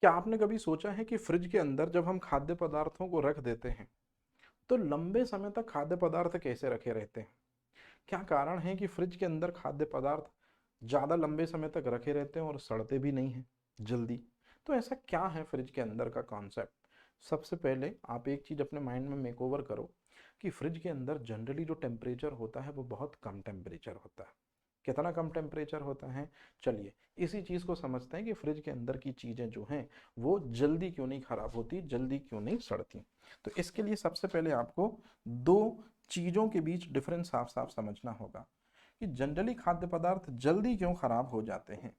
क्या आपने कभी सोचा है कि फ्रिज के अंदर जब हम खाद्य पदार्थों को रख देते हैं तो लंबे समय तक खाद्य पदार्थ कैसे रखे रहते हैं? क्या कारण है कि फ्रिज के अंदर खाद्य पदार्थ ज़्यादा लंबे समय तक रखे रहते हैं और सड़ते भी नहीं हैं जल्दी? तो ऐसा क्या है फ्रिज के अंदर का कॉन्सेप्ट? सबसे पहले आप एक चीज़ अपने माइंड में मेकओवर करो कि फ्रिज के अंदर जनरली जो टेम्परेचर होता है वो बहुत कम टेम्परेचर होता है। कितना कम टेम्परेचर होता है? चलिए इसी चीज़ को समझते हैं कि फ्रिज के अंदर की चीज़ें जो हैं वो जल्दी क्यों नहीं खराब होती, जल्दी क्यों नहीं सड़ती। तो इसके लिए सबसे पहले आपको दो चीज़ों के बीच डिफरेंस साफ साफ समझना होगा कि जनरली खाद्य पदार्थ जल्दी क्यों खराब हो जाते हैं।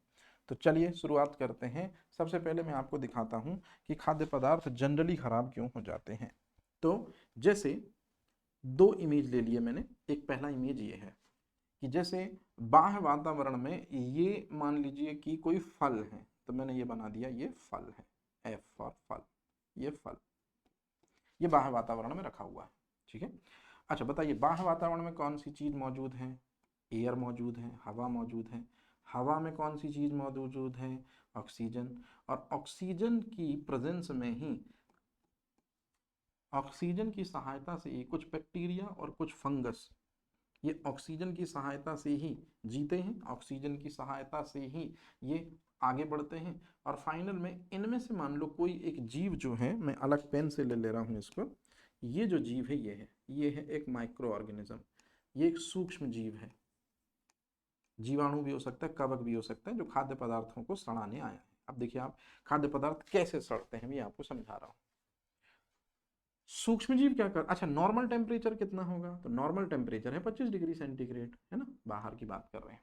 तो चलिए शुरुआत करते हैं। सबसे पहले मैं आपको दिखाता हूं कि खाद्य पदार्थ जनरली खराब क्यों हो जाते हैं। तो जैसे दो इमेज ले लिए मैंने। एक पहला इमेज ये है कि जैसे बाह्य वातावरण में ये मान लीजिए कि कोई फल है, तो मैंने ये बना दिया, ये फल है, एफ फॉर फल, ये फल, ये बाह्य वातावरण में रखा हुआ है। ठीक है। अच्छा बताइए, बाह्य वातावरण में कौन सी चीज मौजूद है? एयर मौजूद है, हवा मौजूद है। हवा में कौन सी चीज मौजूद है? ऑक्सीजन। और ऑक्सीजन की प्रेजेंस में ही, ऑक्सीजन की सहायता से ही कुछ बैक्टीरिया और कुछ फंगस, ये ऑक्सीजन की सहायता से ही जीते हैं, ऑक्सीजन की सहायता से ही ये आगे बढ़ते हैं। और फाइनल में इनमें से मान लो कोई एक जीव जो है, मैं अलग पेन से ले ले रहा हूँ इसको, ये जो जीव है ये है एक माइक्रो ऑर्गेनिज्म, ये एक सूक्ष्म जीव है। जीवाणु भी हो सकता है, कवक भी हो सकता है, जो खाद्य पदार्थों को सड़ाने आया है। अब देखिए आप, खाद्य पदार्थ कैसे सड़ते हैं मैं आपको समझा रहा हूँ। सूक्ष्म जीव क्या कर, अच्छा नॉर्मल टेम्परेचर कितना होगा? तो नॉर्मल टेम्परेचर है 25 डिग्री सेंटीग्रेड, है ना, बाहर की बात कर रहे हैं।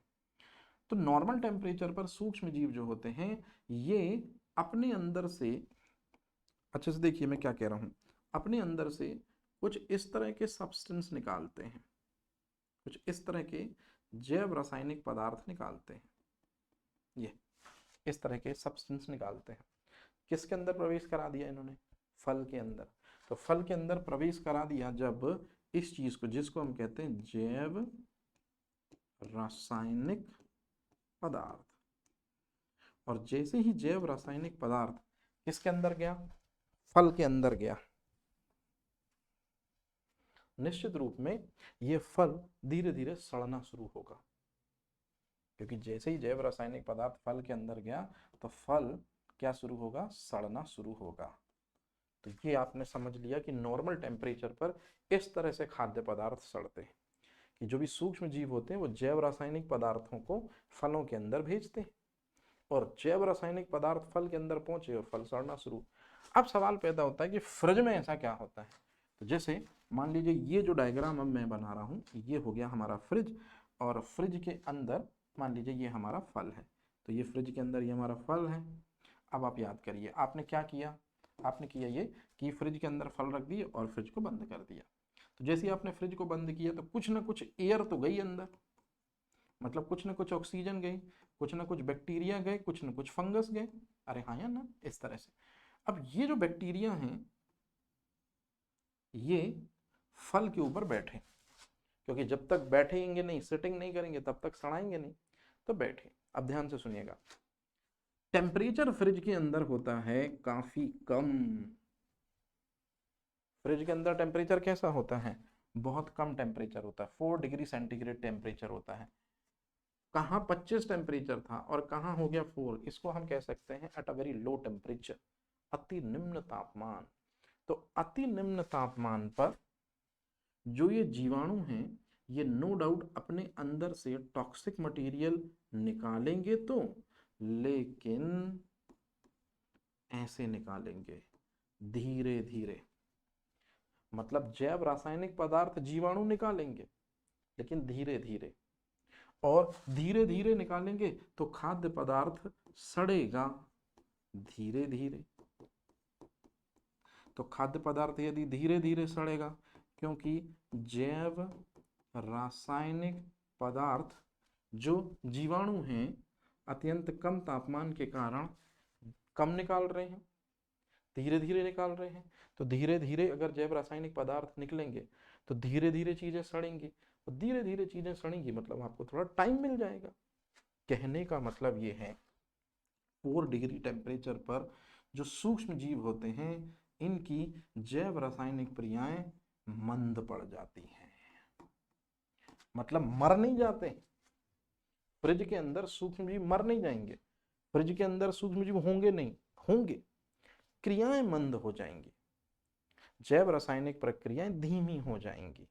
तो नॉर्मल टेम्परेचर पर सूक्ष्म जीव जो होते हैं ये अपने अंदर से, अच्छे से देखिए मैं क्या कह रहा हूं, अपने अंदर से कुछ इस तरह के सब्सटेंस निकालते हैं, कुछ इस तरह के जैव रासायनिक पदार्थ निकालते हैं। ये इस तरह के सब्सटेंस निकालते हैं। किसके अंदर प्रवेश करा दिया इन्होंने? फल के अंदर। तो फल के अंदर प्रवेश करा दिया जब इस चीज को, जिसको हम कहते हैं जैव रासायनिक पदार्थ, और जैसे ही जैव रासायनिक पदार्थ किसके अंदर गया? फल के अंदर गया, निश्चित रूप में ये फल धीरे धीरे सड़ना शुरू होगा, क्योंकि जैसे ही जैव रासायनिक पदार्थ फल के अंदर गया तो फल क्या शुरू होगा? सड़ना शुरू होगा। तो ये आपने समझ लिया कि नॉर्मल टेम्परेचर पर इस तरह से खाद्य पदार्थ सड़ते हैं कि जो भी सूक्ष्म जीव होते हैं वो जैव रासायनिक पदार्थों को फलों के अंदर भेजते हैं, और जैव रासायनिक पदार्थ फल के अंदर पहुंचे और फल सड़ना शुरू। अब सवाल पैदा होता है कि फ्रिज में ऐसा क्या होता है? तो जैसे मान लीजिए ये जो डायग्राम अब मैं बना रहा हूँ, ये हो गया हमारा फ्रिज, और फ्रिज के अंदर मान लीजिए ये हमारा फल है। तो ये फ्रिज के अंदर ये हमारा फल है। अब आप याद करिए आपने क्या किया? आपने किया ये कि फ्रिज के अंदर फल रख दिए और फ्रिज को बंद कर दिया। तो जैसे ही आपने फ्रिज को बंद किया तो कुछ ना कुछ एयर तो गई अंदर, मतलब कुछ ना कुछ ऑक्सीजन गई, कुछ ना कुछ बैक्टीरिया गए, कुछ ना कुछ फंगस गए। अरे हाँ या ना, इस तरह से। अब ये जो बैक्टीरिया हैं ये फल के ऊपर बैठे, क्योंकि जब तक बैठेंगे नहीं, सिटिंग नहीं करेंगे तब तक सड़ाएंगे नहीं, तो बैठे। अब ध्यान से सुनिएगा, टेम्परेचर फ्रिज के अंदर होता है काफी कम। फ्रिज के अंदर टेम्परेचर कैसा होता है? बहुत कम टेम्परेचर होता है, 4 डिग्री सेंटीग्रेड टेम्परेचर होता है। कहाँ 25 टेम्परेचर था और कहाँ हो गया 4? इसको हम कह सकते हैं at a very low temperature, अति निम्न तापमान। तो अति निम्न तापमान पर जो ये जीवाणु हैं ये नो डाउट अपने अंदर से टॉक्सिक मटेरियल निकालेंगे तो, लेकिन ऐसे निकालेंगे धीरे धीरे। मतलब जैव रासायनिक पदार्थ जीवाणु निकालेंगे लेकिन धीरे धीरे, और धीरे धीरे निकालेंगे तो खाद्य पदार्थ सड़ेगा धीरे धीरे। तो खाद्य पदार्थ यदि धीरे धीरे सड़ेगा, क्योंकि जैव रासायनिक पदार्थ जो जीवाणु हैं अत्यंत कम तापमान के कारण कम निकाल रहे हैं, धीरे धीरे निकाल रहे हैं। तो धीरे धीरे अगर जैव रासायनिक पदार्थ निकलेंगे तो धीरे धीरे चीजें सड़ेंगी, और धीरे धीरे चीजें सड़ेंगी मतलब आपको थोड़ा टाइम मिल जाएगा। कहने का मतलब ये है 4 डिग्री टेम्परेचर पर जो सूक्ष्म जीव होते हैं इनकी जैव रासायनिक क्रियाएं मंद पड़ जाती हैं, मतलब मर नहीं जाते। फ्रिज के अंदर सूक्ष्म जीव मर नहीं जाएंगे, फ्रिज के अंदर सूक्ष्म जीव होंगे नहीं, होंगे, क्रियाएं मंद हो जाएंगी, जैव रासायनिक प्रक्रियाएं धीमी हो जाएंगी।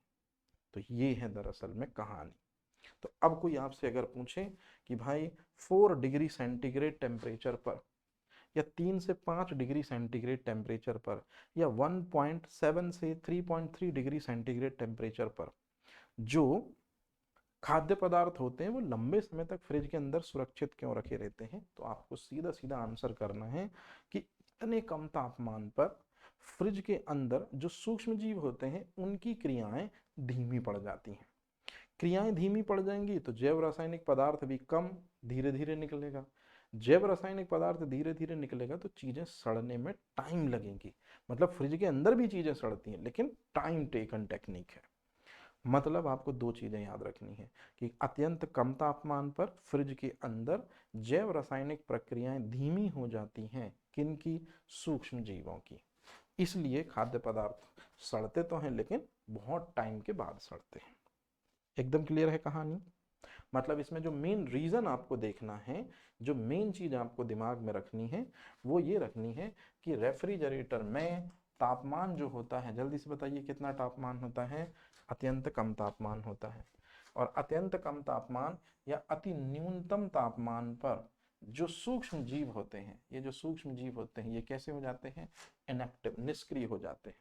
तो ये है दरअसल में कहानी। तो अब कोई आपसे अगर पूछे कि भाई 4 डिग्री सेंटीग्रेड टेम्परेचर पर या 3 से 5 डिग्री सेंटीग्रेड टेम्परेचर पर या 1.7 से 3.3 डिग्री सेंटीग्रेड टेम्परेचर पर जो खाद्य पदार्थ होते हैं वो लंबे समय तक फ्रिज के अंदर सुरक्षित क्यों रखे रहते हैं, तो आपको सीधा सीधा आंसर करना है कि इतने कम तापमान पर फ्रिज के अंदर जो सूक्ष्म जीव होते हैं उनकी क्रियाएं धीमी पड़ जाती हैं। क्रियाएं धीमी पड़ जाएंगी तो जैव रासायनिक पदार्थ भी कम धीरे धीरे निकलेगा, जैव रासायनिक पदार्थ धीरे धीरे निकलेगा तो चीजें सड़ने में टाइम लगेगी। मतलब फ्रिज के अंदर भी चीजें सड़ती हैं लेकिन टाइम टेकन टेक्निक है। मतलब आपको दो चीजें याद रखनी है कि अत्यंत कम तापमान पर फ्रिज के अंदर जैव रासायनिक प्रक्रियाएं धीमी हो जाती हैं, किनकी? सूक्ष्म जीवों की। इसलिए खाद्य पदार्थ सड़ते तो हैं लेकिन बहुत टाइम के बाद सड़ते हैं। एकदम क्लियर है कहानी? मतलब इसमें जो मेन रीजन आपको देखना है, जो मेन चीज आपको दिमाग में रखनी है वो ये रखनी है कि रेफ्रिजरेटर में तापमान जो होता है, जल्दी से बताइए कितना तापमान होता है? अत्यंत कम तापमान होता है। और अत्यंत कम तापमान या अति न्यूनतम तापमान पर जो सूक्ष्म जीव होते हैं, ये जो सूक्ष्म जीव होते हैं ये कैसे हो जाते हैं? इनएक्टिव, निष्क्रिय हो जाते हैं।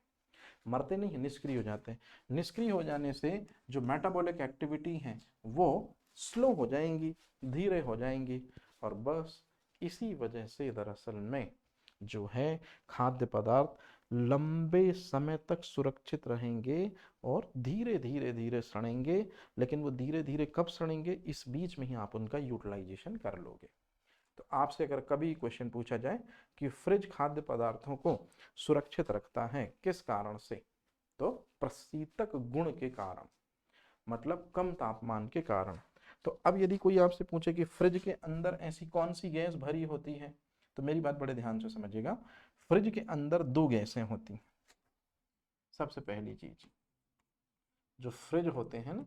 मरते नहीं, निष्क्रिय हो जाते हैं। निष्क्रिय हो जाने से जो मेटाबॉलिक एक्टिविटी है वो स्लो हो जाएंगी, धीरे हो जाएंगी, और बस इसी वजह से दरअसल में जो है खाद्य पदार्थ लंबे समय तक सुरक्षित रहेंगे और धीरे धीरे धीरे सड़ेंगे। लेकिन वो धीरे धीरे कब सड़ेंगे, इस बीच में ही आप उनका यूटिलाइजेशन कर लोगे। तो आपसे अगर कभी क्वेश्चन पूछा जाए कि फ्रिज खाद्य पदार्थों को सुरक्षित रखता है किस कारण से, तो प्रशीतक गुण के कारण, मतलब कम तापमान के कारण। तो अब यदि कोई आपसे पूछे कि फ्रिज के अंदर ऐसी कौन सी गैस भरी होती है, तो मेरी बात बड़े ध्यान से समझिएगा। फ्रिज के अंदर दो गैसें होती हैं। सबसे पहली चीज, जो फ्रिज होते हैं ना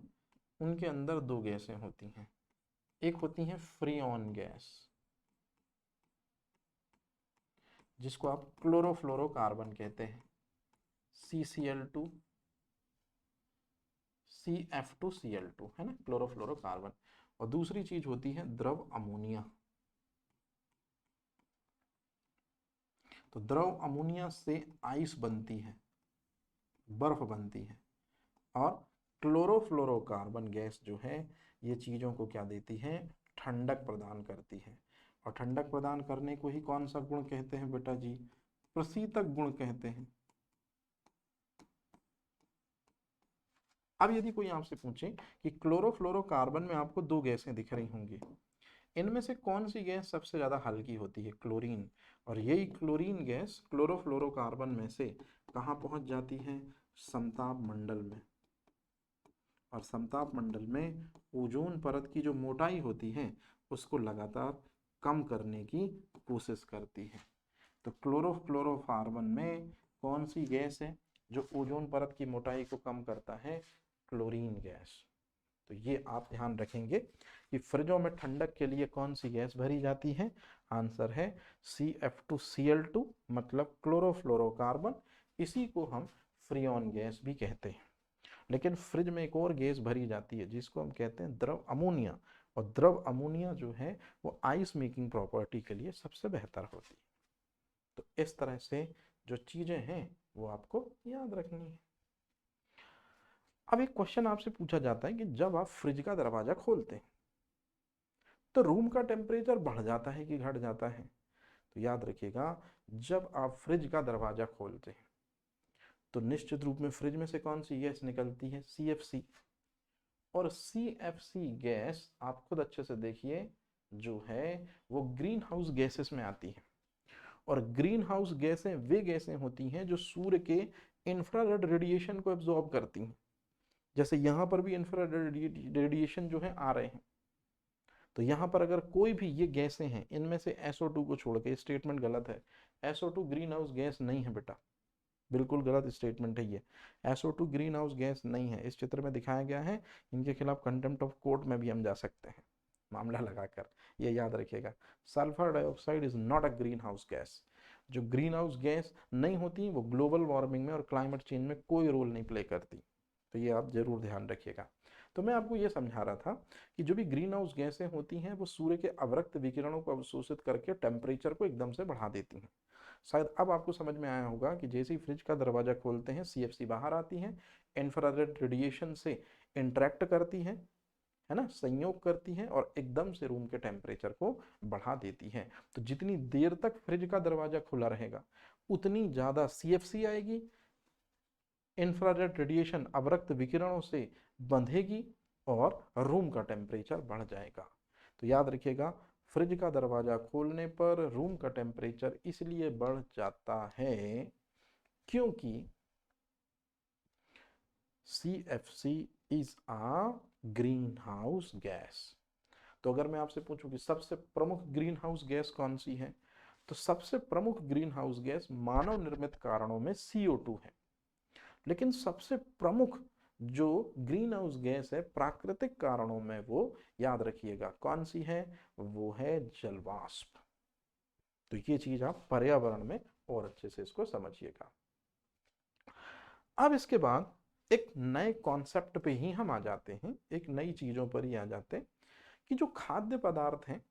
उनके अंदर दो गैसें होती हैं। एक होती है फ्रीऑन गैस, जिसको आप क्लोरोफ्लोरोकार्बन कहते हैं, CCl2 CF2Cl2, है ना, क्लोरोफ्लोरोकार्बन। और दूसरी चीज होती है द्रव अमोनिया। तो द्रव अमोनिया से आइस बनती है, बर्फ बनती है। और क्लोरोफ्लोरोकार्बन गैस जो है ये चीजों को क्या देती है? ठंडक प्रदान करती है। और ठंडक प्रदान करने को ही कौन सा गुण कहते हैं बेटा जी? प्रशीतक गुण कहते हैं। अब यदि कोई आपसे पूछे कि क्लोरोफ्लोरोकार्बन में आपको दो गैसें दिख रही होंगी, इनमें से कौन सी गैस सबसे ज्यादा हल्की होती है? क्लोरीन। और यही क्लोरीन गैस क्लोरोफ्लोरोकार्बन में से कहाँ पहुंच जाती है? समताप मंडल में। और समताप मंडल में ओजोन परत की जो मोटाई होती है उसको लगातार कम करने की कोशिश करती है। तो क्लोरोफ्लोरोकार्बन में कौन सी गैस है जो ओजोन परत की मोटाई को कम करता है? Chlorine gas. तो ये आप ध्यान रखेंगे कि फ्रिजों में ठंडक के लिए कौन सी गैस भरी जाती है? आंसर है CF2Cl2, मतलब क्लोरोफ्लोरोकार्बन। इसी को हम फ्रीऑन गैस भी कहते हैं। लेकिन फ्रिज में एक और गैस भरी जाती है जिसको हम कहते हैं द्रव अमोनिया। और द्रव अमोनिया जो है वो आइस मेकिंग प्रॉपर्टी के लिए सबसे बेहतर होती है। तो इस तरह से जो चीजें हैं वो आपको याद रखनी है। अब एक क्वेश्चन आपसे पूछा जाता है कि जब आप फ्रिज का दरवाजा खोलते हैं तो रूम का टेम्परेचर बढ़ जाता है कि घट जाता है? तो याद रखिएगा, जब आप फ्रिज का दरवाजा खोलते हैं तो निश्चित रूप में फ्रिज में से कौन सी गैस निकलती है? CFC। और CFC गैस आप खुद अच्छे से देखिए जो है वो ग्रीन हाउस गैसेस में आती है। और ग्रीन हाउस गैसें वे गैसें होती हैं जो सूर्य के इंफ्रारेड रेडिएशन को एब्जॉर्ब करती हैं। जैसे यहाँ पर भी इंफ्रारेड रेडिएशन जो है आ रहे हैं। तो यहाँ पर अगर कोई भी ये गैसें हैं, इनमें से SO2 को छोड़ के, स्टेटमेंट गलत है, SO2 ग्रीन हाउस गैस नहीं है बेटा, बिल्कुल गलत स्टेटमेंट है ये। SO2 ग्रीन हाउस गैस नहीं है, इस चित्र में दिखाया गया है। इनके खिलाफ कंटेम्प्ट ऑफ कोर्ट में भी हम जा सकते हैं मामला लगाकर, ये याद रखिएगा। Sulphur dioxide is not a green house gas. जो ग्रीन हाउस गैस नहीं होती वो ग्लोबल वार्मिंग में और क्लाइमेट चेंज में कोई रोल नहीं प्ले करती, तो ये आप जरूर ध्यान रखिएगा। तो मैं आपको ये समझा रहा था कि जो भी ग्रीन हाउस गैसें होती हैं वो सूर्य के अवरक्त विकिरणों को अवशोषित करके टेम्परेचर को एकदम से बढ़ा देती हैं। शायद अब आपको समझ में आया होगा कि जैसे ही फ्रिज का दरवाजा खोलते हैं CFC बाहर आती है, इंफ्रारेड रेडिएशन से इंटरेक्ट करती है ना, संयोग करती है और एकदम से रूम के टेम्परेचर को बढ़ा देती है। तो जितनी देर तक फ्रिज का दरवाजा खुला रहेगा उतनी ज़्यादा CFC आएगी, इंफ्रारेड रेडिएशन अवरक्त विकिरणों से बंधेगी और रूम का टेम्परेचर बढ़ जाएगा। तो याद रखिएगा, फ्रिज का दरवाजा खोलने पर रूम का टेम्परेचर इसलिए बढ़ जाता है क्योंकि CFC is a green house gas. तो अगर मैं आपसे पूछूं कि सबसे प्रमुख ग्रीन हाउस गैस कौन सी है, तो सबसे प्रमुख ग्रीन हाउस गैस मानव निर्मित कारणों में CO2 है। लेकिन सबसे प्रमुख जो ग्रीन हाउस गैस है प्राकृतिक कारणों में, वो याद रखिएगा कौन सी है, वो है जलवाष्प। तो ये चीज आप पर्यावरण में और अच्छे से इसको समझिएगा। अब इसके बाद एक नए कॉन्सेप्ट पे ही हम आ जाते हैं, एक नई चीजों पर ही आ जाते हैं कि जो खाद्य पदार्थ हैं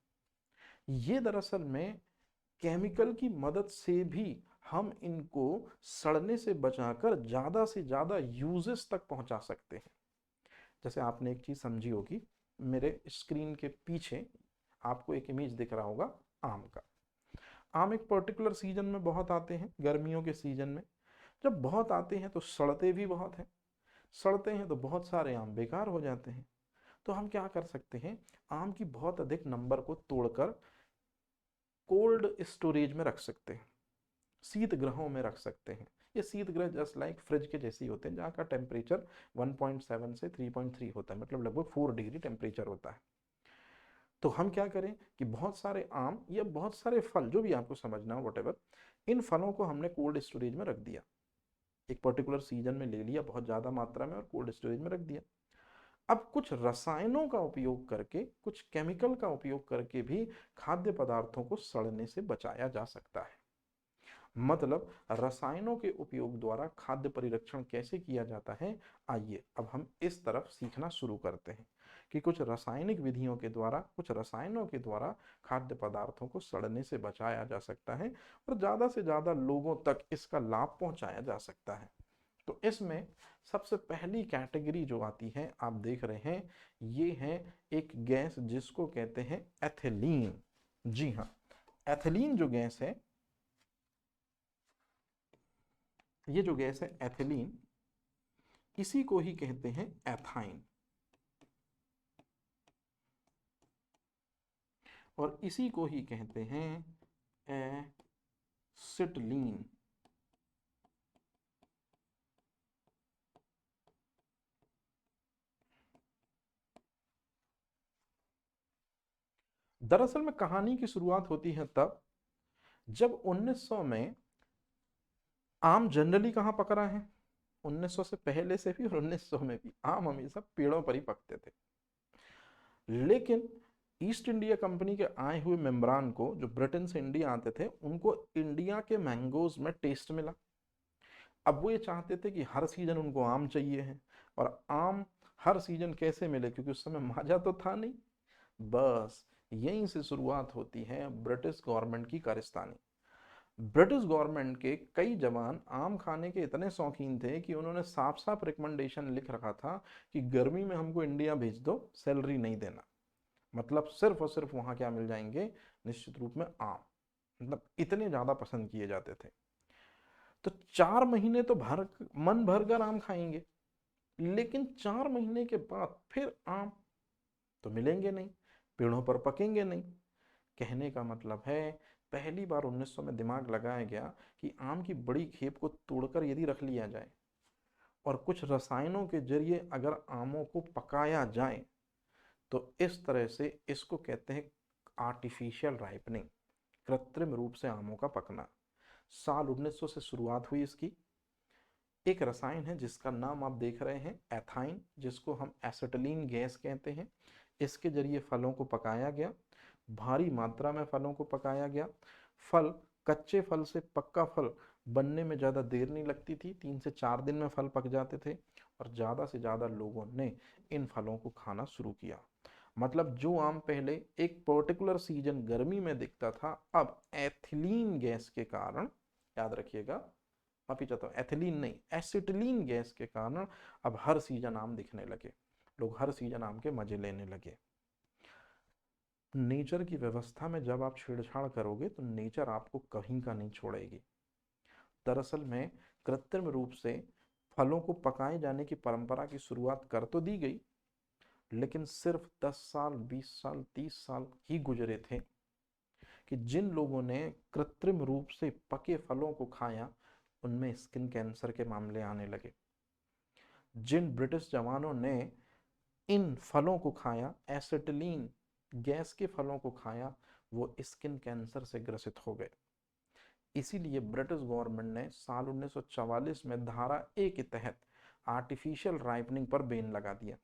ये दरअसल में केमिकल की मदद से भी हम इनको सड़ने से बचाकर ज्यादा से ज्यादा यूजेस तक पहुंचा सकते हैं। जैसे आपने एक चीज समझी होगी, मेरे स्क्रीन के पीछे आपको एक इमेज दिख रहा होगा आम का। आम एक पर्टिकुलर सीजन में बहुत आते हैं, गर्मियों के सीजन में। जब बहुत आते हैं तो सड़ते भी बहुत हैं, सड़ते हैं तो बहुत सारे आम बेकार हो जाते हैं। तो हम क्या कर सकते हैं, आम की बहुत अधिक नंबर को तोड़कर कोल्ड स्टोरेज में रख सकते हैं, शीत ग्रहों में रख सकते हैं। ये शीत ग्रह जस्ट लाइक फ्रिज के जैसे ही होते हैं, जहाँ का टेम्परेचर 1.7 से 3.3 होता है, मतलब लगभग 4 डिग्री टेम्परेचर होता है। तो हम क्या करें कि बहुत सारे आम या बहुत सारे फल, जो भी आपको समझना हो वटेवर, इन फलों को हमने कोल्ड स्टोरेज में रख दिया, एक पर्टिकुलर सीजन में ले लिया बहुत ज़्यादा मात्रा में और कोल्ड स्टोरेज में रख दिया। अब कुछ रसायनों का उपयोग करके, कुछ केमिकल का उपयोग करके भी खाद्य पदार्थों को सड़ने से बचाया जा सकता है। मतलब रसायनों के उपयोग द्वारा खाद्य परिरक्षण कैसे किया जाता है, आइए अब हम इस तरफ सीखना शुरू करते हैं कि कुछ रासायनिक विधियों के द्वारा, कुछ रसायनों के द्वारा खाद्य पदार्थों को सड़ने से बचाया जा सकता है और ज़्यादा से ज़्यादा लोगों तक इसका लाभ पहुंचाया जा सकता है। तो इसमें सबसे पहली कैटेगरी जो आती है, आप देख रहे हैं, ये है एक गैस जिसको कहते हैं एथिलीन। जी हाँ, एथिलीन जो गैस है, ये जो गैस है एथिलीन, इसी को ही कहते हैं एथाइन, और इसी को ही कहते हैं एसिटिलीन। दरअसल में कहानी की शुरुआत होती है तब जब 1900 में आम जनरली कहाँ पक रहा है, 1900 से पहले से भी और 1900 में भी आम हमेशा पेड़ों पर ही पकते थे। लेकिन ईस्ट इंडिया कंपनी के आए हुए मेम्बरान को, जो ब्रिटेन से इंडिया आते थे, उनको इंडिया के मैंगोज में टेस्ट मिला। अब वो ये चाहते थे कि हर सीजन उनको आम चाहिए है, और आम हर सीजन कैसे मिले, क्योंकि उस समय माजा तो था नहीं। बस यहीं से शुरुआत होती है ब्रिटिश गवर्नमेंट की कारस्तानी। ब्रिटिश गवर्नमेंट के कई जवान आम खाने के इतने शौकीन थे कि उन्होंने साफ साफ रिकमेंडेशन लिख रखा था कि गर्मी में हमको इंडिया भेज दो, सैलरी नहीं देना। मतलब सिर्फ और सिर्फ वहाँ क्या मिल जाएंगे, निश्चित रूप में आम। मतलब इतने ज़्यादा पसंद किए जाते थे। तो 4 महीने तो मन भर कर आम खाएंगे, लेकिन 4 महीने के बाद फिर आम तो मिलेंगे नहीं, पेड़ों पर पकेंगे नहीं। कहने का मतलब है, पहली बार 1900 में दिमाग लगाया गया कि आम की बड़ी खेप को तोड़कर यदि रख लिया जाए और कुछ रसायनों के जरिए अगर आमों को पकाया जाए, तो इस तरह से इसको कहते हैं आर्टिफिशियल राइपनिंग, कृत्रिम रूप से आमों का पकना। साल 1900 से शुरुआत हुई इसकी। एक रसायन है जिसका नाम आप देख रहे हैं एथाइन, जिसको हम एसिटिलीन गैस कहते हैं। इसके जरिए फलों को पकाया गया, भारी मात्रा में फलों को पकाया गया। फल, कच्चे फल से पक्का फल बनने में ज़्यादा देर नहीं लगती थी, 3 से 4 दिन में फल पक जाते थे और ज़्यादा से ज़्यादा लोगों ने इन फलों को खाना शुरू किया। मतलब जो आम पहले एक पर्टिकुलर सीजन गर्मी में दिखता था, अब एथिलीन गैस के कारण, याद रखिएगा, माफी चाहता हूँ, एथिलीन नहीं, एसिटिलीन गैस के कारण अब हर सीजन आम दिखने लगे, लोग हर सीजन आम के मजे लेने लगे। नेचर की व्यवस्था में जब आप छेड़छाड़ करोगे तो नेचर आपको कहीं का नहीं छोड़ेगी। दरअसल में कृत्रिम रूप से फलों को पकाए जाने की परंपरा की शुरुआत कर तो दी गई, लेकिन सिर्फ 10 साल, 20 साल, 30 साल ही गुजरे थे कि जिन लोगों ने कृत्रिम रूप से पके फलों को खाया उनमें स्किन कैंसर के मामले आने लगे। जिन ब्रिटिश जवानों ने इन फलों को खाया, एसिटिलीन गैस के फलों को खाया, वो स्किन कैंसर से ग्रसित हो गए। इसीलिए ब्रिटिश गवर्नमेंट ने साल 1944 में धारा ए के तहत आर्टिफिशियल राइपनिंग पर बैन लगा दिया।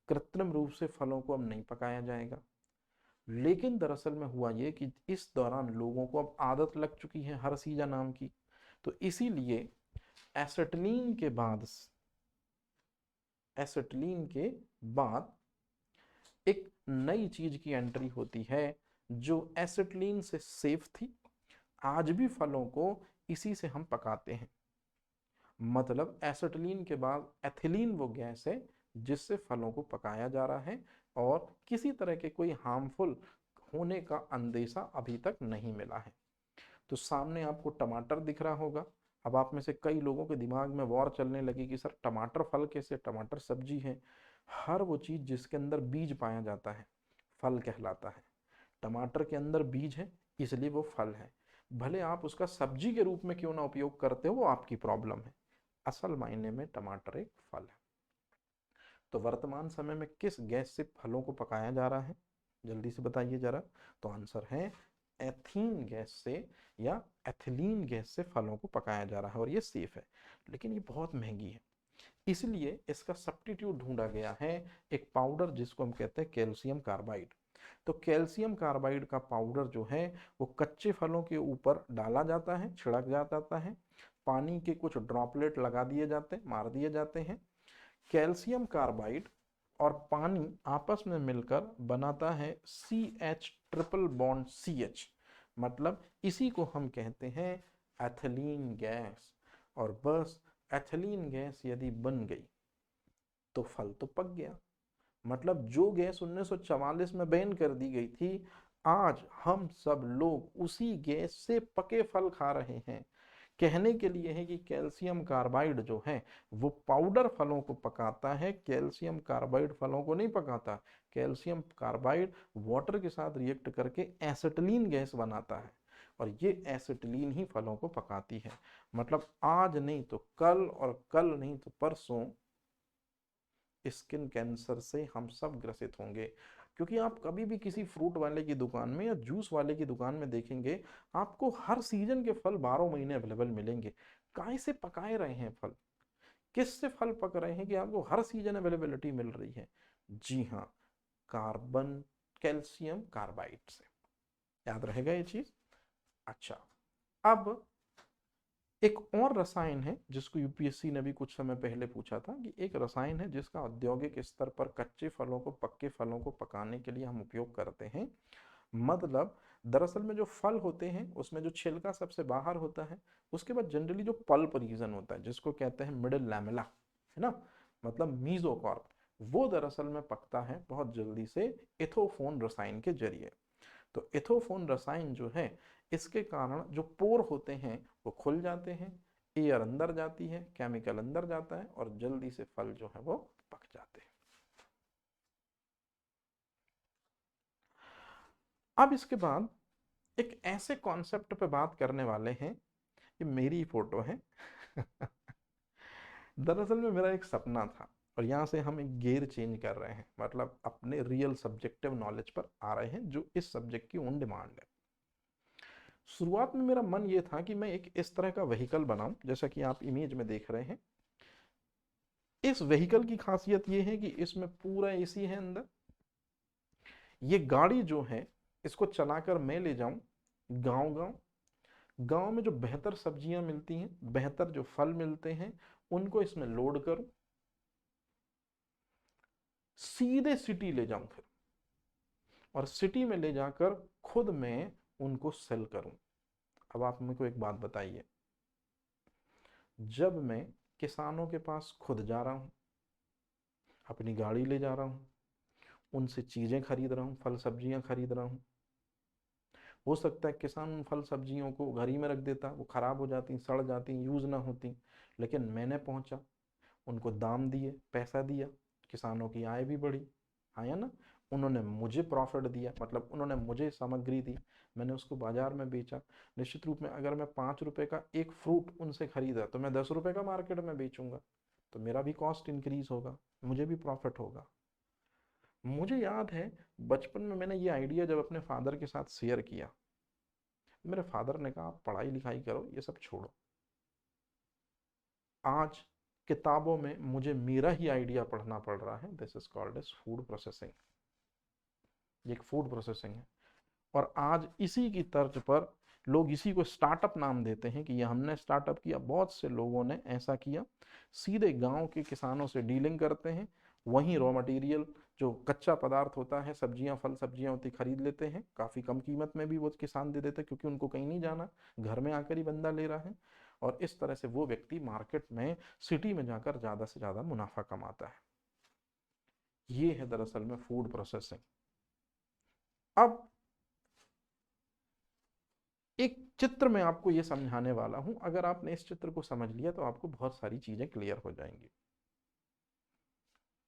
कृत्रिम रूप से फलों को अब नहीं पकाया जाएगा। लेकिन दरअसल में हुआ ये कि इस दौरान लोगों को अब आदत लग चुकी है हर सीजन आम की, तो इसीलिए एसिटिलीन के बाद एक नई चीज की एंट्री होती है जो एसिटिलीन से सेफ थी। आज भी फलों को इसी से हम पकाते हैं। मतलब एसिटिलीन के बाद एथिलीन वो गैस है जिससे फलों को पकाया जा रहा है और किसी तरह के कोई हार्मफुल होने का अंदेशा अभी तक नहीं मिला है। तो सामने आपको टमाटर दिख रहा होगा। अब आप में से कई लोगों के दिमाग में वॉर चलने लगी कि सर टमाटर फल कैसे, टमाटर सब्जी है। हर वो चीज जिसके अंदर बीज पाया जाता है फल कहलाता है। टमाटर के अंदर बीज है इसलिए वो फल है। भले आप उसका सब्जी के रूप में क्यों ना उपयोग करते हो वो आपकी प्रॉब्लम है, असल मायने में टमाटर एक फल है। तो वर्तमान समय में किस गैस से फलों को पकाया जा रहा है, जल्दी से बताइए जरा। तो आंसर है एथीन गैस से या एथिलीन गैस से फलों को पकाया जा रहा है और ये सेफ है, लेकिन ये बहुत महंगी है। इसलिए इसका सब्स्टिट्यूट ढूंढा गया है, एक पाउडर जिसको हम कहते हैं कैल्शियम कार्बाइड। तो कैल्शियम कार्बाइड का पाउडर जो है वो कच्चे फलों के ऊपर डाला जाता है, छिड़क जाता है, पानी के कुछ ड्रॉपलेट लगा दिए जाते हैं, मार दिए जाते हैं। कैल्शियम कार्बाइड और पानी आपस में मिलकर बनाता है CH ट्रिपल बॉन्ड CH, मतलब इसी को हम कहते हैं एथिलीन गैस। और बस एथिलीन गैस यदि बन गई तो फल तो पक गया। मतलब जो गैस 1944 में बैन कर दी गई थी, आज हम सब लोग उसी गैस से पके फल खा रहे हैं। कहने के लिए है कि कैल्शियम कार्बाइड जो है वो पाउडर फलों को पकाता है, कैल्शियम कार्बाइड फलों को नहीं पकाता। कैल्शियम कार्बाइड वाटर के साथ रिएक्ट करके एसिटिलीन गैस बनाता है और ये एसिटिलीन ही फलों को पकाती है। मतलब आज नहीं तो कल और कल नहीं तो परसों स्किन कैंसर से हम सब ग्रसित होंगे। क्योंकि आप कभी भी किसी फ्रूट वाले की दुकान में या जूस वाले की दुकान में देखेंगे, आपको हर सीजन के फल 12 महीने अवेलेबल मिलेंगे। काहे से पकाए रहे हैं फल, किससे फल पक रहे हैं कि आपको हर सीजन अवेलेबिलिटी मिल रही है? जी हाँ, कार्बन, कैल्शियम कार्बाइड से। याद रहेगा ये चीज। अच्छा, अब एक और रसायन है जिसको यूपीएससी ने भी कुछ समय पहले पूछा था कि एक रसायन है जिसका औद्योगिक स्तर पर कच्चे फलों को पक्के फलों को पकाने के लिए हम उपयोग करते हैं। मतलब दरअसल में जो फल होते हैं उसमें जो छिलका सबसे बाहर होता है, उसके बाद जनरली जो पल्प रीजन होता है जिसको कहते हैं मिडिल लैमेला, है ना, मतलब मीजोकार्प, वो दरअसल में पकता है बहुत जल्दी से इथोफोन रसायन के जरिए। तो इथोफोन रसायन जो है इसके कारण जो पोर होते हैं वो खुल जाते हैं, एयर अंदर जाती है, केमिकल अंदर जाता है और जल्दी से फल जो है वो पक जाते हैं। अब इसके बाद एक ऐसे कॉन्सेप्ट पे बात करने वाले हैं, ये मेरी फोटो है दरअसल में मेरा एक सपना था और यहाँ से हम एक गियर चेंज कर रहे हैं, मतलब अपने रियल सब्जेक्टिव नॉलेज पर आ रहे हैं जो इस सब्जेक्ट की ओन डिमांड है। शुरुआत में मेरा मन ये था कि मैं एक इस तरह का व्हीकल बनाऊं, जैसा कि आप इमेज में देख रहे हैं। इस व्हीकल की खासियत ये है कि इसमें पूरा एसी है अंदर। ये गाड़ी जो है, इसको चलाकर मैं ले जाऊं गांव गांव। गांव में जो बेहतर सब्जियां मिलती हैं, बेहतर जो फल मिलते हैं, उनको इसमें लोड करूं, सीधे सिटी ले जाऊं फिर, और सिटी में ले जाकर खुद मैं उनको सेल करूं। अब आप मेरे को एक बात बताइए, जब मैं किसानों के पास खुद जा रहा हूं, अपनी गाड़ी ले जा रहा हूं, उनसे चीजें खरीद रहा हूं, फल सब्जियां खरीद रहा हूं, हो सकता है किसान उन फल सब्जियों को घर ही में रख देता, वो खराब हो जाती, सड़ जाती, यूज ना होती, लेकिन मैंने पहुंचा, उनको दाम दिए, पैसा दिया, किसानों की आय भी बढ़ी, हाँ या ना। उन्होंने मुझे प्रॉफिट दिया, मतलब उन्होंने मुझे सामग्री दी, मैंने उसको बाजार में बेचा। निश्चित रूप में अगर मैं 5 रुपए का एक फ्रूट उनसे खरीदा तो मैं 10 रुपए का मार्केट में बेचूंगा, तो मेरा भी कॉस्ट इंक्रीज होगा, मुझे भी प्रॉफिट होगा। मुझे याद है बचपन में मैंने ये आइडिया जब अपने फादर के साथ शेयर किया, मेरे फादर ने कहा आप पढ़ाई लिखाई करो, ये सब छोड़ो। आज किताबों में मुझे मेरा ही आइडिया पढ़ना पड़ रहा है। This is called as food processing. ये एक फूड प्रोसेसिंग है, और आज इसी की तर्ज पर लोग इसी को स्टार्टअप नाम देते हैं कि ये हमने स्टार्टअप किया। बहुत से लोगों ने ऐसा किया, सीधे गांव के किसानों से डीलिंग करते हैं, वहीं रॉ मटेरियल जो कच्चा पदार्थ होता है, सब्जियां फल सब्जियां होती, खरीद लेते हैं, काफ़ी कम कीमत में भी वो किसान दे देते हैं, क्योंकि उनको कहीं नहीं जाना, घर में आकर ही बंदा ले रहा है। और इस तरह से वो व्यक्ति मार्केट में, सिटी में जाकर ज़्यादा से ज़्यादा मुनाफा कमाता है। ये है दरअसल में फूड प्रोसेसिंग। अब एक चित्र में आपको ये समझाने वाला हूं, अगर आपने इस चित्र को समझ लिया तो आपको बहुत सारी चीजें क्लियर हो जाएंगी।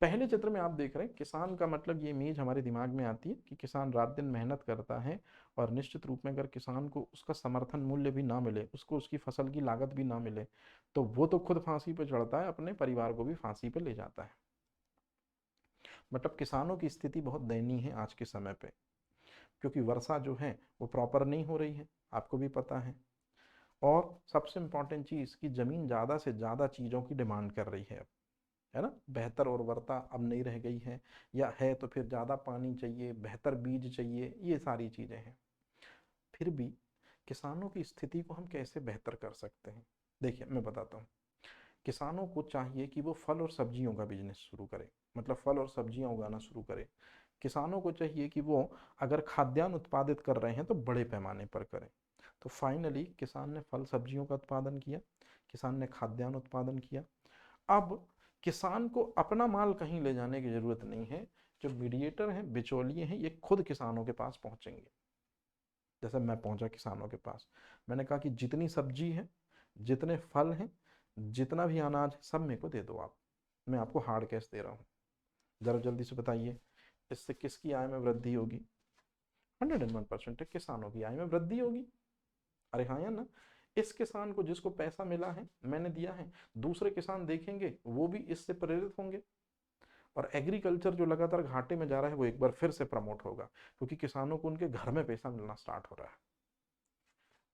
पहले चित्र में आप देख रहे हैं किसान का, मतलब ये इमेज हमारे दिमाग में आती है कि किसान रात दिन मेहनत करता है, और निश्चित रूप में अगर किसान को उसका समर्थन मूल्य भी ना मिले, उसको उसकी फसल की लागत भी ना मिले, तो वो तो खुद फांसी पे चढ़ता है, अपने परिवार को भी फांसी पे ले जाता है। मतलब किसानों की स्थिति बहुत दयनीय है आज के समय पे, क्योंकि वर्षा जो है वो प्रॉपर नहीं हो रही है, आपको भी पता है। और सबसे इंपॉर्टेंट चीज़ कि ज़मीन ज़्यादा से ज़्यादा चीज़ों की डिमांड कर रही है अब, है ना। बेहतर उर्वरता अब नहीं रह गई है, या है तो फिर ज़्यादा पानी चाहिए, बेहतर बीज चाहिए, ये सारी चीज़ें हैं। फिर भी किसानों की स्थिति को हम कैसे बेहतर कर सकते हैं, देखिए मैं बताता हूँ। किसानों को चाहिए कि वो फल और सब्जियों का बिजनेस शुरू करें, मतलब फल और सब्जियां उगाना शुरू करें। किसानों को चाहिए कि वो अगर खाद्यान्न उत्पादित कर रहे हैं तो बड़े पैमाने पर करें। तो फाइनली किसान ने फल सब्जियों का उत्पादन किया, किसान ने खाद्यान्न उत्पादन किया। अब किसान को अपना माल कहीं ले जाने की जरूरत नहीं है, जो मीडिएटर हैं, बिचौलिए हैं, ये खुद किसानों के पास पहुंचेंगे। जैसे मैं पहुंचा किसानों के पास, मैंने कहा कि जितनी सब्जी है, जितने फल हैं, जितना भी अनाज है, सब मेरे को दे दो आप, मैं आपको हार्ड कैश दे रहा हूँ। जरा जल्दी से बताइए, इससे किसकी आय में वृद्धि होगी? 101% किसानों की आय में वृद्धि होगी। अरे हाँ या ना। इस किसान को जिसको पैसा मिला है, मैंने दिया है, दूसरे किसान देखेंगे वो भी इससे प्रेरित होंगे, और एग्रीकल्चर जो लगातार घाटे में जा रहा है वो एक बार फिर से प्रमोट होगा, क्योंकि किसानों को उनके घर में पैसा मिलना स्टार्ट हो रहा है।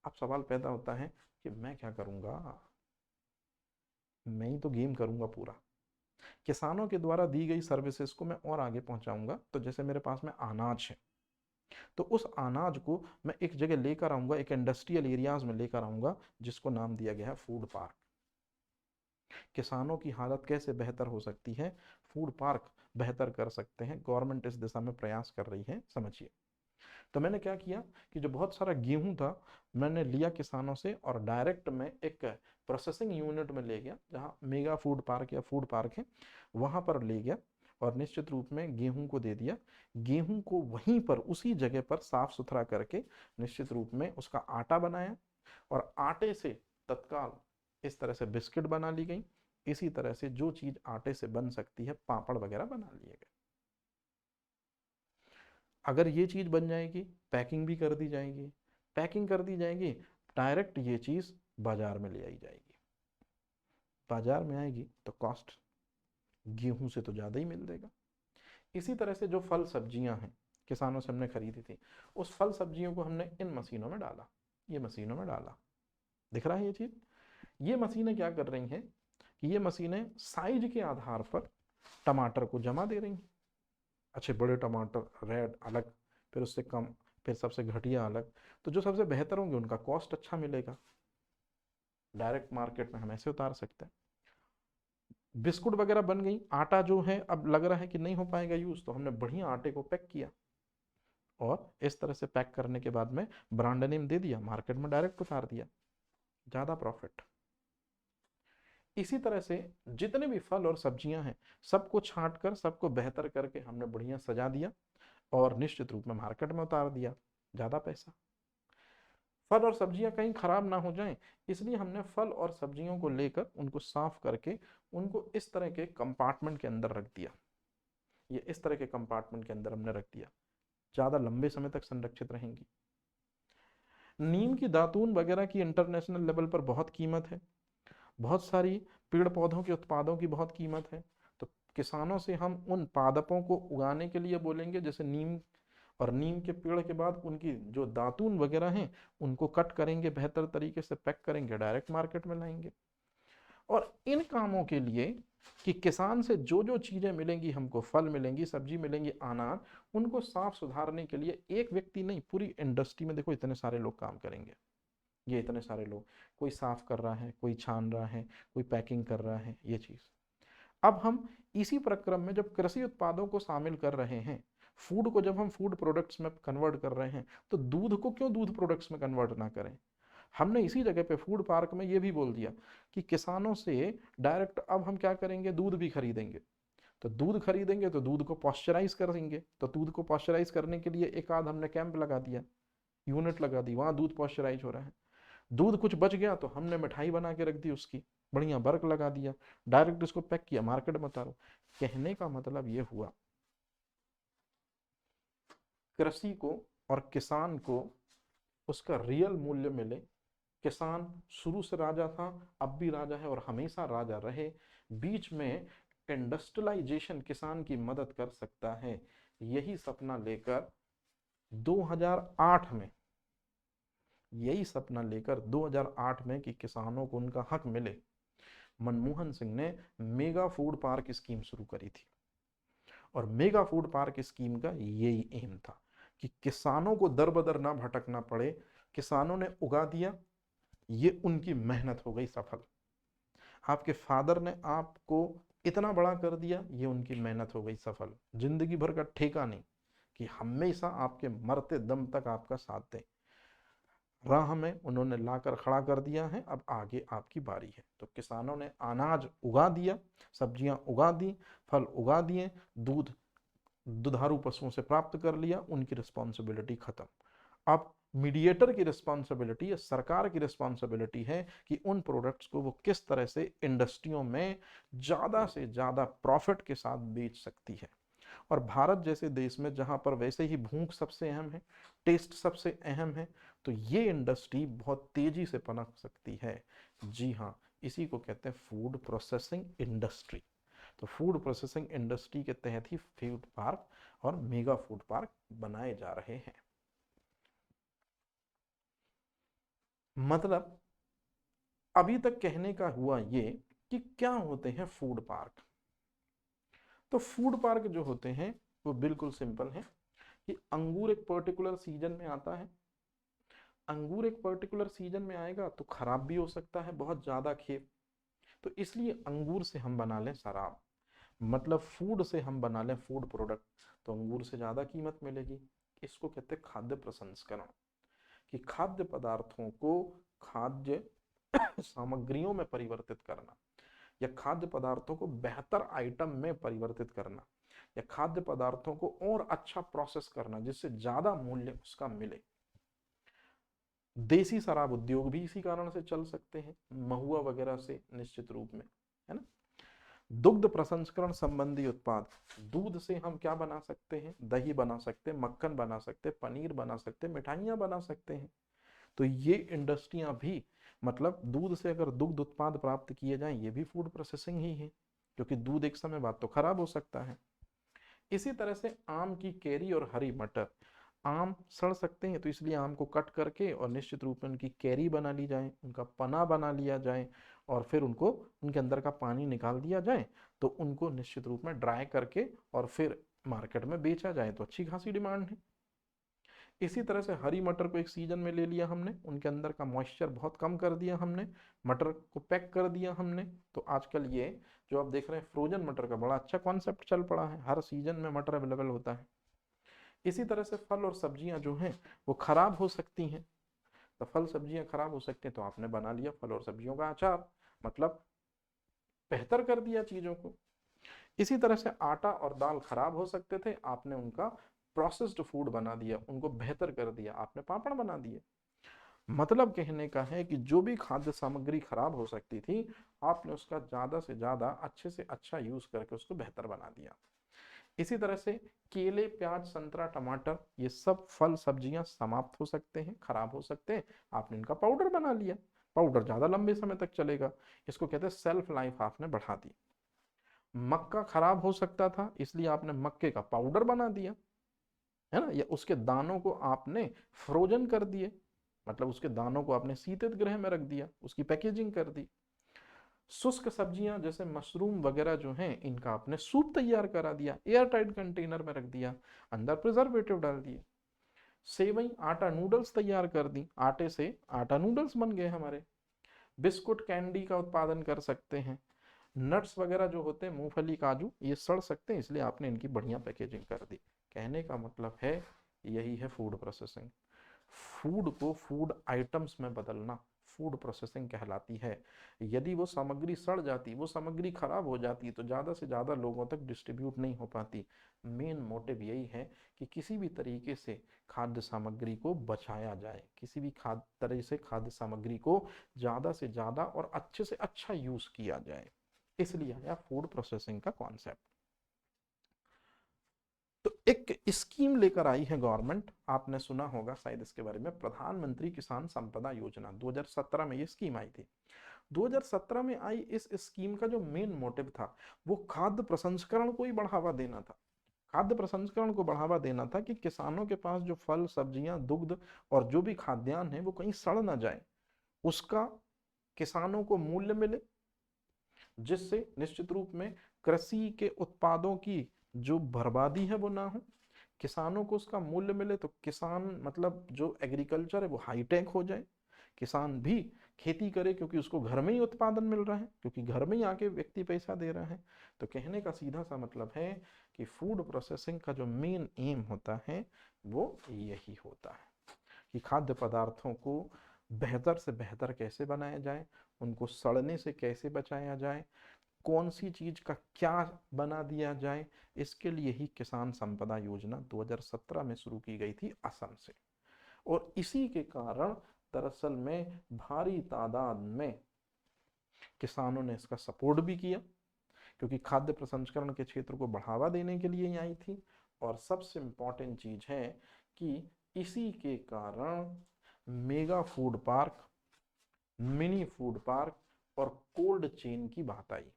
अब सवाल पैदा होता है कि मैं क्या करूंगा, मैं ही तो गेम करूंगा पूरा। किसानों के द्वारा दी गई सर्विसेज को मैं और आगे पहुंचाऊंगा। तो जैसे मेरे पास में अनाज है, तो उस अनाज को मैं एक जगह लेकर आऊंगा, एक इंडस्ट्रियल एरियाज में लेकर आऊंगा, जिसको नाम दिया गया है फूड पार्क। किसानों की हालत कैसे बेहतर हो सकती है, फूड पार्क बेहतर कर सकते हैं, गवर्नमेंट इस दिशा में प्रयास कर रही है, समझिए। तो मैंने क्या किया कि जो बहुत सारा गेहूं था, मैंने लिया किसानों से, और डायरेक्ट मैं एक प्रोसेसिंग यूनिट में ले गया, जहाँ मेगा फूड पार्क या फूड पार्क है, वहां पर ले गया, और निश्चित रूप में गेहूं को दे दिया। गेहूं को वहीं पर उसी जगह पर साफ सुथरा करके निश्चित रूप में उसका आटा बनाया, और आटे से तत्काल इस तरह से बिस्किट बना ली गई। इसी तरह से जो चीज आटे से बन सकती है, पापड़ वगैरह बना लिए गए। अगर ये चीज़ बन जाएगी, पैकिंग भी कर दी जाएगी, पैकिंग कर दी जाएगी, डायरेक्ट ये चीज़ बाजार में ले आई जाएगी। बाजार में आएगी तो कॉस्ट गेहूं से तो ज़्यादा ही मिल देगा। इसी तरह से जो फल सब्जियां हैं, किसानों से हमने खरीदी थी, उस फल सब्जियों को हमने इन मशीनों में डाला। ये मशीनों में डाला। दिख रहा है ये चीज? ये मशीनें क्या कर रही हैं कि ये मशीनें साइज के आधार पर टमाटर को जमा दे रही हैं। अच्छे बड़े टमाटर रेड अलग, फिर उससे कम, फिर सबसे घटिया अलग। तो जो सबसे बेहतर होंगे उनका कॉस्ट अच्छा मिलेगा। डायरेक्ट मार्केट में हम ऐसे उतार सकते हैं। बिस्कुट वगैरह बन गई, आटा जो है अब लग रहा है कि नहीं हो पाएगा यूज, तो हमने बढ़िया आटे को पैक किया और इस तरह से पैक करने के बाद में ब्रांड नेम दे दिया, मार्केट में डायरेक्ट उतार दिया, ज्यादा प्रॉफिट। इसी तरह से जितने भी फल और सब्जियां हैं सबको छांट कर, सबको बेहतर करके हमने बढ़िया सजा दिया और निश्चित रूप में मार्केट में उतार दिया, ज्यादा पैसा। फल और सब्जियां कहीं खराब ना हो जाएं, इसलिए हमने फल और सब्जियों को लेकर उनको साफ करके उनको इस तरह के कंपार्टमेंट के अंदर रख दिया। ये इस तरह के कंपार्टमेंट के अंदर हमने रख दिया, ज्यादा लंबे समय तक संरक्षित रहेंगी। नीम की दातून वगैरह की इंटरनेशनल लेवल पर बहुत कीमत है, बहुत सारी पेड़ पौधों के उत्पादों की बहुत कीमत है। तो किसानों से हम उन पादपों को उगाने के लिए बोलेंगे, जैसे नीम, और नीम के पेड़ के बाद उनकी जो दातून वगैरह हैं उनको कट करेंगे, बेहतर तरीके से पैक करेंगे, डायरेक्ट मार्केट में लाएंगे। और इन कामों के लिए कि किसान से जो जो चीजें मिलेंगी हमको, फल मिलेंगी, सब्जी मिलेंगी, अनाज, उनको साफ सुधारने के लिए एक व्यक्ति नहीं, पूरी इंडस्ट्री में देखो इतने सारे लोग काम करेंगे। ये इतने सारे लोग, कोई साफ कर रहा है, कोई छान रहा है, कोई पैकिंग कर रहा है, ये चीज। अब हम इसी प्रक्रम में जब कृषि उत्पादों को शामिल कर रहे हैं, फूड को जब हम फूड प्रोडक्ट्स में कन्वर्ट कर रहे हैं, तो दूध को क्यों दूध प्रोडक्ट्स में कन्वर्ट ना करें। हमने इसी जगह पे फूड पार्क में ये भी बोल दिया कि किसानों से डायरेक्ट अब हम क्या करेंगे, दूध भी खरीदेंगे। तो दूध खरीदेंगे तो दूध को पॉस्चराइज करेंगे, तो दूध को पॉस्चराइज करने के लिए एक आध हमने कैंप लगा दिया, यूनिट लगा दी, वहां दूध पॉस्चराइज हो रहा है। दूध कुछ बच गया तो हमने मिठाई बना के रख दी, उसकी बढ़िया बर्क लगा दिया, डायरेक्ट उसको पैक किया, मार्केट में उतारो। कहने का मतलब ये हुआ, कृषि को और किसान को उसका रियल मूल्य मिले। किसान शुरू से राजा था, अब भी राजा है और हमेशा राजा रहे। बीच में इंडस्ट्रियलाइजेशन किसान की मदद कर सकता है, यही सपना लेकर 2008 में, यही सपना लेकर 2008 में कि किसानों को उनका हक मिले, मनमोहन सिंह ने मेगा फूड पार्क स्कीम शुरू करी थी। और मेगा फूड पार्क स्कीम का यही एम था कि किसानों को दर बदर ना भटकना पड़े। किसानों ने उगा दिया, ये उनकी मेहनत हो गई सफल। आपके फादर ने आपको इतना बड़ा कर दिया, ये उनकी मेहनत हो गई सफल। जिंदगी भर का ठेका नहीं कि हमेशा आपके मरते दम तक आपका साथ दें, राह में उन्होंने लाकर खड़ा कर दिया है, अब आगे आपकी बारी है। तो किसानों ने अनाज उगा दिया, सब्जियां उगा दी, फल उगा दिए, दूध दुधारू पशुओं से प्राप्त कर लिया, उनकी रिस्पॉन्सिबिलिटी खत्म। अब मीडिएटर की रिस्पॉन्सिबिलिटी या सरकार की रिस्पॉन्सिबिलिटी है कि उन प्रोडक्ट्स को वो किस तरह से इंडस्ट्रियों में ज्यादा से ज्यादा प्रॉफिट के साथ बेच सकती है। और भारत जैसे देश में जहां पर वैसे ही भूख सबसे अहम है, टेस्ट सबसे अहम है, तो ये इंडस्ट्री बहुत तेजी से पनप सकती है। जी हाँ, इसी को कहते हैं फूड प्रोसेसिंग इंडस्ट्री। तो फूड प्रोसेसिंग इंडस्ट्री के तहत ही फूड पार्क और मेगा फूड पार्क बनाए जा रहे हैं। मतलब अभी तक कहने का हुआ ये कि क्या होते हैं फूड पार्क। तो फूड पार्क जो होते हैं वो बिल्कुल सिंपल है कि अंगूर एक पर्टिकुलर सीजन में आता है, अंगूर एक पर्टिकुलर सीजन में आएगा तो खराब भी हो सकता है, बहुत ज्यादा खेप, तो इसलिए अंगूर से हम बना लें शराब, मतलब फूड से हम बना लें फूड प्रोडक्ट, तो अंगूर से ज्यादा कीमत मिलेगी। इसको कहते हैं खाद्य प्रसंस्करण, कि खाद्य पदार्थों को खाद्य सामग्रियों में परिवर्तित करना, या खाद्य पदार्थों को बेहतर आइटम में परिवर्तित करना, या खाद्य पदार्थों को और अच्छा प्रोसेस करना जिससे ज्यादा मूल्य उसका मिले। देसी शराब उद्योग भी इसी कारण से चल सकते हैं, महुआ वगैरह से निश्चित रूप में, है ना। दुग्ध प्रसंस्करण संबंधी उत्पाद, दूध से हम क्या बना सकते हैं, दही बना सकते हैं, मक्खन बना सकते हैं, पनीर बना सकते हैं, मिठाइयां बना सकते हैं। तो ये इंडस्ट्रियां भी, मतलब दूध से अगर दुग्ध उत्पाद प्राप्त किए जाएं, ये भी फूड प्रोसेसिंग ही है, क्योंकि दूध एक समय बाद तो खराब हो सकता है। इसी तरह से आम की कैरी और हरी मटर, आम सड़ सकते हैं, तो इसलिए आम को कट करके और निश्चित रूप में उनकी कैरी बना ली जाए, उनका पना बना लिया जाए और फिर उनको उनके अंदर का पानी निकाल दिया जाए, तो उनको निश्चित रूप में ड्राई करके और फिर मार्केट में बेचा जाए, तो अच्छी खासी डिमांड है। इसी तरह से हरी मटर को एक सीजन में ले लिया हमने, उनके अंदर का मॉइस्चर बहुत कम कर दिया हमने, मटर को पैक कर दिया हमने, तो आजकल ये जो आप देख रहे हैं फ्रोजन मटर का बड़ा अच्छा कॉन्सेप्ट चल पड़ा है, हर सीजन में मटर अवेलेबल होता है। इसी तरह से फल और सब्जियां जो हैं वो खराब हो सकती हैं, तो फल सब्जियां खराब हो सकते हैं, तो आपने बना लिया फल और सब्जियों का अचार, मतलब बेहतर कर दिया चीजों को। इसी तरह से आटा और दाल खराब हो सकते थे, आपने उनका प्रोसेस्ड फूड बना दिया, उनको बेहतर कर दिया, आपने पापड़ बना दिए। मतलब कहने का है कि जो भी खाद्य सामग्री खराब हो सकती थी, आपने उसका ज्यादा से ज्यादा अच्छे से अच्छा यूज करके उसको बेहतर बना दिया। इसी तरह से केले, प्याज, संतरा, टमाटर, ये सब फल सब्जियां समाप्त हो सकते हैं, खराब हो सकते हैं, आपने इनका पाउडर बना लिया, पाउडर ज्यादा लंबे समय तक चलेगा, इसको कहते हैं सेल्फ लाइफ आपने बढ़ा दी। मक्का खराब हो सकता था, इसलिए आपने मक्के का पाउडर बना दिया, है ना, या उसके दानों को आपने फ्रोजन कर दिए, मतलब उसके दानों को आपने शीतल गृह में रख दिया, उसकी पैकेजिंग कर दी। शुष्क सब्जियां जैसे मशरूम वगैरह जो हैं, इनका आपने सूप तैयार करा दिया, एयर टाइट कंटेनर में रख दिया, अंदर प्रिजर्वेटिव डाल दिए। सेवई आटा नूडल्स तैयार कर दी, आटे से आटा नूडल्स बन गए हमारे। बिस्कुट कैंडी का उत्पादन कर सकते हैं। नट्स वगैरह जो होते हैं, मूंगफली काजू, ये सड़ सकते हैं, इसलिए आपने इनकी बढ़िया पैकेजिंग कर दी। कहने का मतलब है यही है फूड प्रोसेसिंग। फूड को फूड आइटम्स में बदलना फूड प्रोसेसिंग कहलाती है। यदि वो सामग्री सड़ जाती, वो सामग्री खराब हो जाती, तो ज़्यादा से ज़्यादा लोगों तक डिस्ट्रीब्यूट नहीं हो पाती। मेन मोटिव यही है कि किसी भी तरीके से खाद्य सामग्री को बचाया जाए, किसी भी तरह से खाद्य सामग्री को ज़्यादा से ज़्यादा और अच्छे से अच्छा यूज़ किया जाए, इसलिए आया फूड प्रोसेसिंग का कॉन्सेप्ट। तो एक स्कीम लेकर आई है गवर्नमेंट, आपने सुना होगा शायद इसके बारे में, प्रधानमंत्री किसान संपदा योजना, 2017 में ये स्कीम आई थी। 2017 में आई इस स्कीम का जो मेन मोटिव था, वो खाद्य प्रसंस्करण को ही बढ़ावा देना था। खाद्य प्रसंस्करण को बढ़ावा देना था कि किसानों के पास जो फल सब्जियां, दुग्ध और जो भी खाद्यान्न है वो कहीं सड़ ना जाए, उसका किसानों को मूल्य मिले, जिससे निश्चित रूप में कृषि के उत्पादों की जो बर्बादी है वो ना हो, किसानों को उसका मूल्य मिले, तो किसान मतलब जो एग्रीकल्चर है वो हाईटेक हो जाए, किसान भी खेती करे क्योंकि उसको घर में ही उत्पादन मिल रहा है, क्योंकि घर में ही आके व्यक्ति पैसा दे रहा है। तो कहने का सीधा सा मतलब है कि फूड प्रोसेसिंग का जो मेन एम होता है वो यही होता है कि खाद्य पदार्थों को बेहतर से बेहतर कैसे बनाया जाए, उनको सड़ने से कैसे बचाया जाए, कौन सी चीज का क्या बना दिया जाए। इसके लिए ही किसान संपदा योजना 2017 में शुरू की गई थी असम से, और इसी के कारण दरअसल में भारी तादाद में किसानों ने इसका सपोर्ट भी किया, क्योंकि खाद्य प्रसंस्करण के क्षेत्र को बढ़ावा देने के लिए ही आई थी। और सबसे इंपॉर्टेंट चीज है कि इसी के कारण mega food park, mini food park और कोल्ड चेन की बात आई।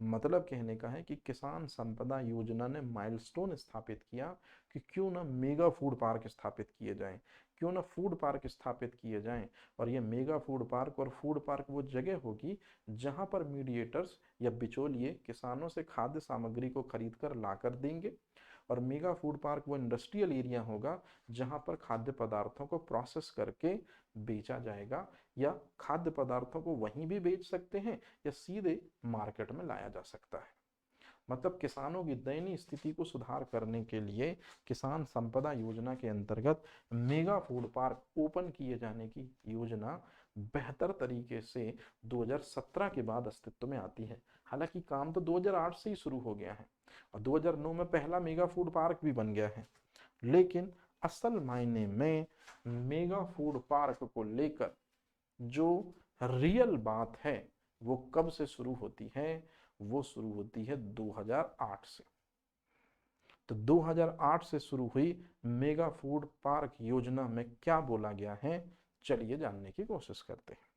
मतलब कहने का है कि किसान संपदा योजना ने माइलस्टोन स्थापित किया कि क्यों ना मेगा फूड पार्क स्थापित किए जाएं, क्यों ना फूड पार्क स्थापित किए जाएं। और ये मेगा फूड पार्क और फूड पार्क वो जगह होगी जहां पर मीडिएटर्स या बिचौलिए किसानों से खाद्य सामग्री को खरीद कर ला कर देंगे, और मेगा फूड पार्क वो इंडस्ट्रियल एरिया होगा जहां पर खाद्य पदार्थों को प्रोसेस करके बेचा जाएगा, या खाद्य पदार्थों को वहीं भी बेच सकते हैं या सीधे मार्केट में लाया जा सकता है। मतलब किसानों की दयनीय स्थिति को सुधार करने के लिए किसान संपदा योजना के अंतर्गत मेगा फूड पार्क ओपन किए जाने की योजना बेहतर तरीके से 2017 के बाद अस्तित्व में आती है। हालांकि काम तो 2008 से ही शुरू हो गया है और 2009 में पहला मेगा फूड पार्क भी बन गया है, लेकिन असल मायने में मेगा फूड पार्क को लेकर जो रियल बात है वो कब से शुरू होती है, वो शुरू होती है 2008 से। तो 2008 से शुरू हुई मेगा फूड पार्क योजना में क्या बोला गया है, चलिए जानने की कोशिश करते हैं।